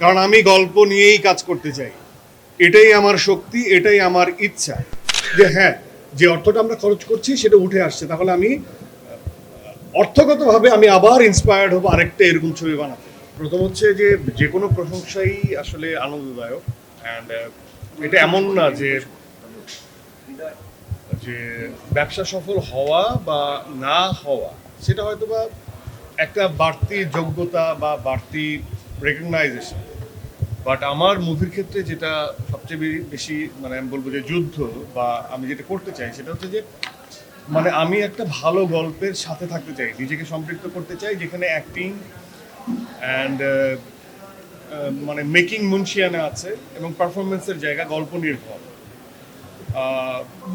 কারণ আমি গল্প নিয়েই কাজ করতে চাই। এটাই আমার শক্তি, এটাই আমার ইচ্ছা যে হ্যাঁ, যে অর্থটা আমরা খরচ করছি সেটা উঠে আসছে, তাহলে আমি অর্থগতভাবে আমি আবার ইন্সপায়ার্ড হবো আরেকটা এরকম ছবি বানাতে। প্রথম হচ্ছে যে যে কোনো প্রশংসাই আসলে আনন্দদায়ক, অ্যান্ড এটা এমন না যে যে ব্যবসা সফল হওয়া বা না হওয়া সেটা হয়তো বা একটা বাড়তি যোগ্যতা বা বাড়তি রেকগনাইজেশন, বাট আমার মুভির ক্ষেত্রে যেটা সবচেয়ে বেশি মানে আমি বলবো যে যুদ্ধ বা আমি যেটা করতে চাই সেটা হচ্ছে যে মানে আমি একটা ভালো গল্পের সাথে থাকতে চাই, নিজেকে সম্পৃক্ত করতে চাই, যেখানে অ্যাক্টিং অ্যান্ড মানে মেকিং মুন্সিয়ানা আছে এবং পারফরমেন্সের জায়গা গল্প নির্ভর,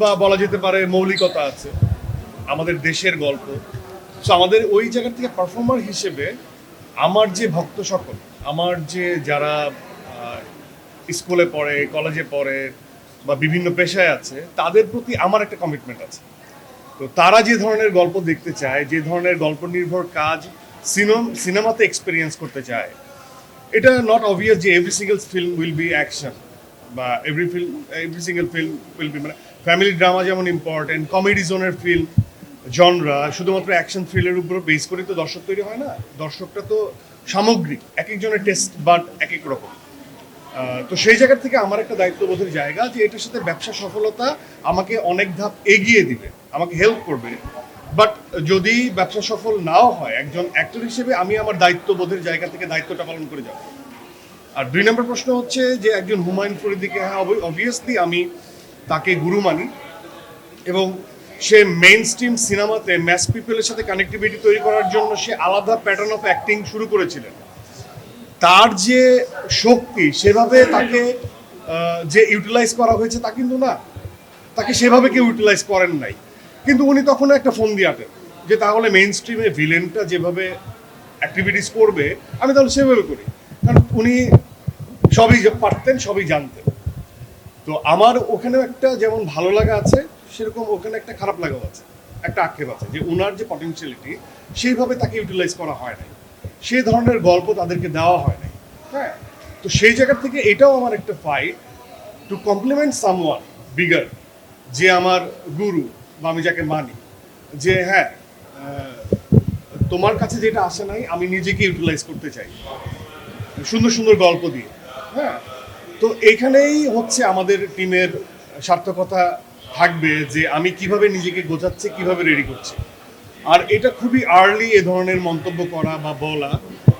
বা বলা যেতে পারে মৌলিকতা আছে, আমাদের দেশের গল্প। সো আমাদের ওই জায়গা থেকে পারফর্মার হিসেবে আমার যে ভক্ত সকল, আমার যে যারা স্কুলে পড়ে, কলেজে পড়ে বা বিভিন্ন পেশায় আছে, তাদের প্রতি আমার একটা কমিটমেন্ট আছে। তো তারা যে ধরনের গল্প দেখতে চায়, যে ধরনের গল্প নির্ভর কাজ সিনেমাতে এক্সপিরিয়েন্স করতে চায়, এটা নট অবভিয়াস যে every single film will be action বা every single film will be, মানে ফ্যামিলি ড্রামা যেমন ইম্পর্টেন্ট, কমেডি জোনের ফিল্ম জনরা শুধুমাত্র অ্যাকশন থ্রিলের উপর বেস করে তো দর্শক তৈরি হয় না। দর্শকটা তো সামগ্রিক, এক একজনের টেস্ট বাট এক এক রকম। তো সেই জায়গা থেকে আমার একটা দায়িত্ববোধের জায়গা যে এটার সাথে ব্যবসা সফলতা আমাকে অনেক ধাপ এগিয়ে দিবে, আমাকে হেল্প করবে। বাট যদি ব্যবসা সফল নাও হয়, একজন অ্যাক্টর হিসেবে আমি আমার দায়িত্ববোধের জায়গা থেকে দায়িত্বটা পালন করে যাব। আর 2 নম্বর প্রশ্ন হচ্ছে যে একজন হুমায়ুন ফরিদিকে, হ্যাঁ অবভিয়াসলি আমি তাকে গুরু মানি, এবং সে মেইন স্ট্রিম সিনেমাতে ম্যাস পিপলের সাথে কানেক্টিভিটি তৈরি করার জন্য সে আলাদা প্যাটার্ন অফ অ্যাক্টিং শুরু করেছিলেন। তার যে শক্তি সেভাবে তাকে যে ইউটিলাইজ করা হয়েছে তা কিন্তু না, তাকে সেভাবে কেউ ইউটিলাইজ করেন নাই। কিন্তু উনি তখন একটা ফোন দিয়ে আটেন যে তাহলে মেইন স্ট্রিমে ভিলেনটা যেভাবে অ্যাক্টিভিটিস করবে আমি তাহলে সেভাবে করি, কারণ উনি সবই পারতেন, সবই জানতেন। তো আমার ওখানেও একটা যেমন ভালো লাগা আছে, সেরকম ওখানে একটা খারাপ লাগাও আছে, একটা আক্ষেপ আছে যে ওনার যে পটেনশিয়ালিটি সেইভাবে তাকে ইউটিলাইজ করা হয় নাই, সেই ধরনের গল্প তাদেরকে দেওয়া হয় নাই। হ্যাঁ, তো সেই জায়গা থেকে এটাও আমার একটা fight to compliment someone bigger, যে আমার গুরু বা আমি যাকে মানি, যে হ্যাঁ তোমার কাছে যেটা আসে নাই আমি নিজেকে ইউটিলাইজ করতে চাই সুন্দর সুন্দর গল্প দিয়ে। হ্যাঁ, তো এইখানেই হচ্ছে আমাদের টিমের সার্থকতা থাকবে যে আমি কিভাবে নিজেকে গোছাচ্ছি, কিভাবে রেডি করছি। আর এটা খুবই আর্লি এ ধরনের মন্তব্য করা বা বলা,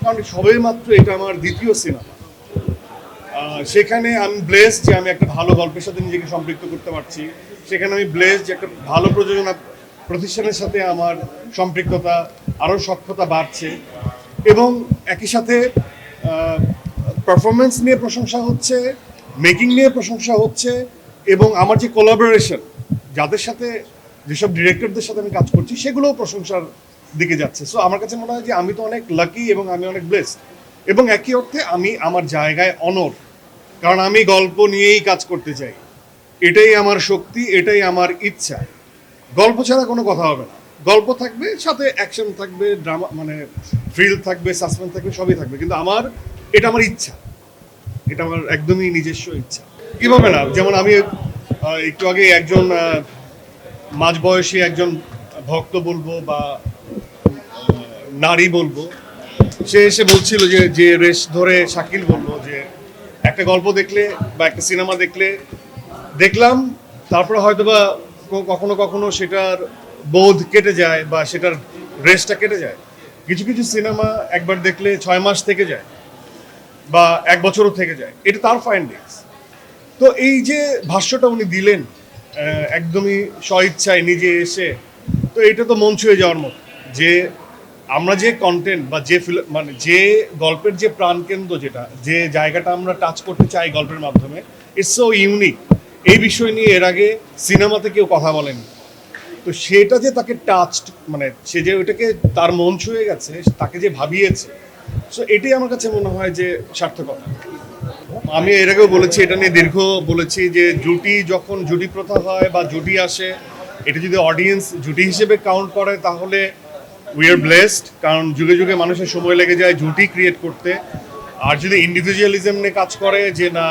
কারণ সবে মাত্র এটা আমার দ্বিতীয় সিনেমা। সেখানে আমি ব্লেসড যে আমি একটা ভালো গল্পের সাথে নিজেকে সম্পৃক্ত করতে পারছি, সেখানে আমি ব্লেসড যে একটা ভালো প্রযোজনা প্রতিষ্ঠানের সাথে আমার সম্পৃক্ততা আরও সক্ষতা বাড়ছে, এবং একই সাথে পারফরমেন্স নিয়ে প্রশংসা হচ্ছে, মেকিং নিয়ে প্রশংসা হচ্ছে, এবং আমার যে কোলাবোরেশন যাদের সাথে, যেসব ডিরেক্টরদের সাথে আমি কাজ করছি সেগুলোও প্রশংসার দিকে যাচ্ছে। সো আমার কাছে মনে হয় যে আমি তো অনেক লাকি এবং আমি অনেক ব্লেসড, এবং একই অর্থে আমি আমার জায়গায় অনড়, কারণ আমি গল্প নিয়েই কাজ করতে চাই। এটাই আমার শক্তি, এটাই আমার ইচ্ছা। গল্প ছাড়া কোনো কথা হবে না, গল্প থাকবে, সাথে অ্যাকশন থাকবে, ড্রামা মানে থ্রিল থাকবে, সাসপেন্স থাকবে, সবই থাকবে, কিন্তু এটা আমার ইচ্ছা, এটা আমার একদমই নিজস্ব ইচ্ছা। কিভাবে না, যেমন আমি একটু আগে একজন মাঝবয়সী একজন ভক্ত বলবো বা নারী বলবো, সে এসে বলছিল যে যে রেশ ধরে শাকিল বললো যে একটা গল্প দেখলে বা একটা সিনেমা দেখলাম, তারপরে হয়তো বা কখনো কখনো সেটার বোধ কেটে যায় বা সেটার রেশটা কেটে যায়। কিছু কিছু সিনেমা একবার দেখলে 6 মাস থেকে যায় বা 1 বছরও থেকে যায়, এটা তার ফাইন্ডিংস। তো এই যে ভাষ্যটা উনি দিলেন একদমই স্বইচ্ছায় নিজে এসে, তো এটা তো মন ছুঁয়ে যাওয়ার মতো যে আমরা যে কন্টেন্ট বা যে মানে যে গল্পের যে প্রাণকেন্দ্র, যেটা যে জায়গাটা আমরা টাচ করতে চাই গল্পের মাধ্যমে, ইটস সো ইউনিক। এই বিষয় নিয়ে এর আগে সিনেমাতে কেউ কথা বলেনি। তো সেটা যে তাকে টাচড, মানে সে যে ওইটাকে তার মন ছুঁয়ে গেছে, তাকে যে ভাবিয়েছে, সো এটাই আমার কাছে মনে হয় যে সার্থকতা। আমি এর আগেও বলেছি, এটা নিয়ে দীর্ঘ বলেছি যে যখন জুটি প্রথা হয় বা জুটি আসে, এটা যদি অডিয়েন্স জুটি হিসেবে কাউন্ট করে তাহলে উই আর ব্লেসড, কারণ যুগে যুগে মানুষের সময় লেগে যায় জুটি ক্রিয়েট করতে। আর যদি ইন্ডিভিজুয়ালিজম নিয়ে কাজ করে যে না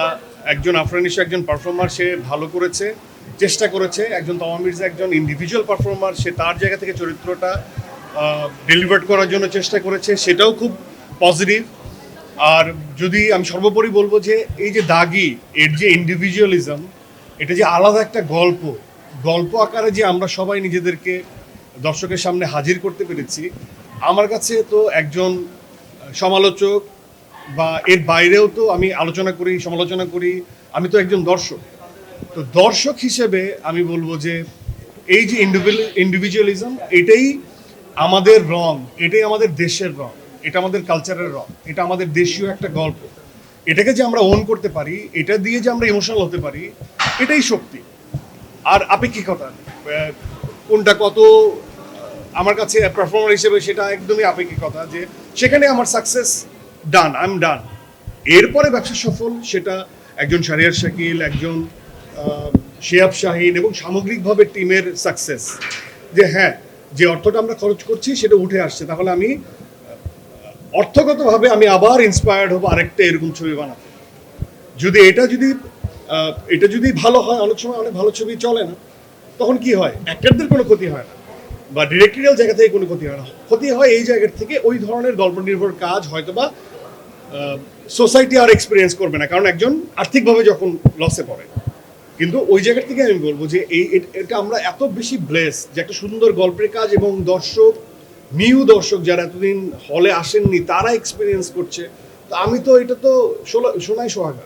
একজন আফরান নিশো একজন পারফর্মার, সে ভালো করেছে, চেষ্টা করেছে, একজন তমা মির্জা একজন ইন্ডিভিজুয়াল পারফর্মার, সে তার জায়গা থেকে চরিত্রটা ডেলিভার করার জন্য চেষ্টা করেছে, সেটাও খুব পজিটিভ। আর যদি আমি সর্বোপরি বলবো যে এই যে দাগি, এর যে ইন্ডিভিজুয়ালিজম, এটা যে আলাদা একটা গল্প, গল্প আকারে যে আমরা সবাই নিজেদেরকে দর্শকের সামনে হাজির করতে পেরেছি, আমার কাছে তো একজন সমালোচক বা এর বাইরেও তো আমি আলোচনা করি, সমালোচনা করি, আমি তো একজন দর্শক। তো দর্শক হিসেবে আমি বলবো যে এই যে ইন্ডিভিজুয়ালিজম, এটাই আমাদের রং, এটাই আমাদের দেশের রং, এটা আমাদের কালচারের রং, এটা আমাদের দেশীয় একটা গল্প। এটাকে যে আমরা ওন করতে পারি, এটা দিয়ে যে আমরা ইমোশনাল হতে পারি, এটাই শক্তি। আর আপেক্ষিকতা কোনটা কত আমার কাছে পারফর্মার হিসেবে সেটা একদমই আপেক্ষিকতা, যে সেখানে আমার success done, I am done. এরপরে ব্যবসা সফল, সেটা একজন শাহরিয়ার শাকিল, একজন শিহাব শাহিন এবং সামগ্রিকভাবে টিমের সাকসেস, যে হ্যাঁ যে অর্থটা আমরা খরচ করছি সেটা উঠে আসছে, তাহলে আমি অর্থগতভাবে আমি আবার ইন্সপায়ার্ড হবো আরেকটা এরকম ছবি বানাতে। যদি এটা যদি ভালো হয়, অনেক সময় অনেক ভালো ছবি চলে না, তখন কি হয়, অ্যাক্টরদের কোনো ক্ষতি হয় না বা ডিরেক্টরিয়াল জায়গা থেকে কোনো ক্ষতি হয় না, ক্ষতি হয় এই জায়গার থেকে ওই ধরনের গল্প নির্ভর কাজ হয়তো বা সোসাইটি আর এক্সপিরিয়েন্স করবে না, কারণ একজন আর্থিকভাবে যখন লসে পড়ে। কিন্তু ওই জায়গা থেকে আমি বলবো যে এটা আমরা এত বেশি ব্লেস যে একটা সুন্দর গল্পের কাজ এবং দর্শক, নিউ দর্শক যারা এতদিন হলে আসেননি, তারা এক্সপিরিয়েন্স করছে। তো আমি তো এটা তো সোনায় সোহাগা।